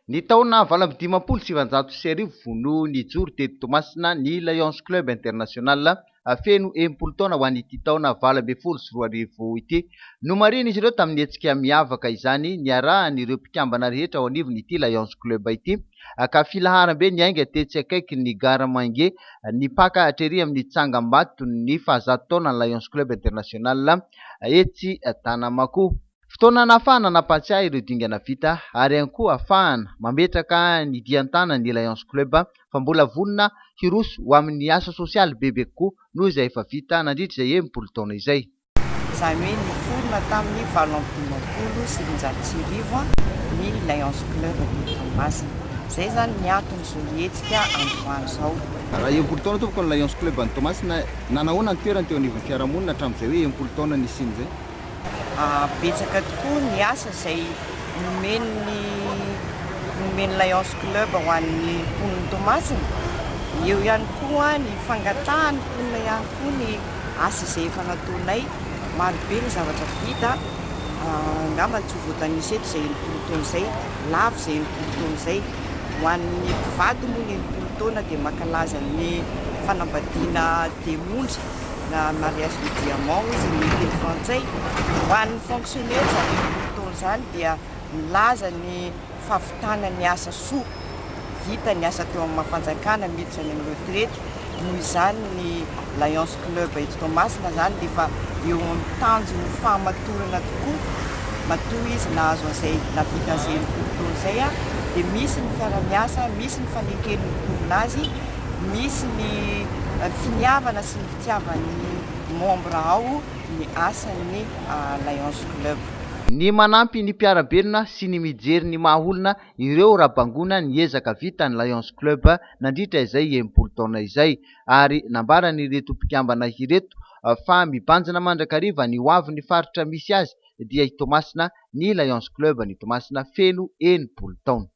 Ny taona 2025 vono nijoro teto Toamasina ny Lions Club International feno 10 taona ho an'ity taona 2024 ity. No marina izy ireo tamin'ny hetsika miavaka izany niarahan'ireo mpikambana rehetra ao anivon'ity Lions Club ity ka filaharam-be niainga tetsy akaiky ny Garamangue ny paka atrery amin'ny tsangam-bato ny fahazato taona ny Lions Club International etsy Tanamakoho. Fotoana nafahana nampatsiahy ireo dingana vita ary ihany koa afahana mametraka ny diantana ny Lions Club fa mbola vonona hiroso ho amin'ny asa sosialy bebe kokoa noho izay efa vita nandritra izay 10 taona izay. Izany hoe niforona tamin'ny 2025 ny Lions Club Toamasina. Zay zany niantony zolihetsika androany zao. Raha 10 taona tompoko ny Lions Club ny Toamasina nanahoana ny toerany teo anivon'ny fiarahamonina hatramin'izay hoe 10 taona nisiny zay? Betsaka tokoa ny asa izay nomeny Lions Club ho an'ny mponina Toamasina. Eo ihany koa ny fangatahany mponina ihany koa ny asa izay efa nataonay. Marobe ny zavatra vita angamba tsy ho voatanisa eto izay 10 taona izay, lavo izay 10 taona izay. Ho an'ny mpivady moa ny 10 taona dia mankalaza ny fanambadiana demonja na mariage de diamant izy ny teny frantsay. Ho an'ny fonctionnaire izany 10 taona izany dia milaza ny fahavitana ny asa soa vita ny asa teo amin'ny mahafanjakana miditra ny amin'ny retraite. Noho izany ny Lions Club eto Toamasina zany dia efa eo amin'ny tanjony fahamatorana tokoa. Matoa izy nahazo an'izay navita an'izay 10 taona izay dia misy ny fiara-miasa, misy ny faneken'ny mponina azy, misy ny finiavana sy ny fitiavan'ny membre ao ny asan'ny Lions Club. Ny manampy ny mpiara-belona sy ny mijery ny mahaolona ireo rabangona niezaka vita ny Lions Club nandritra izay 10 taona izay ary nambarany ireto mpikambana ireto fa mibanjina mandrakariva ny hoavy ny faritra misy azy dia i Toamasina ny Lions Club ny Toamasina feno 10 taona.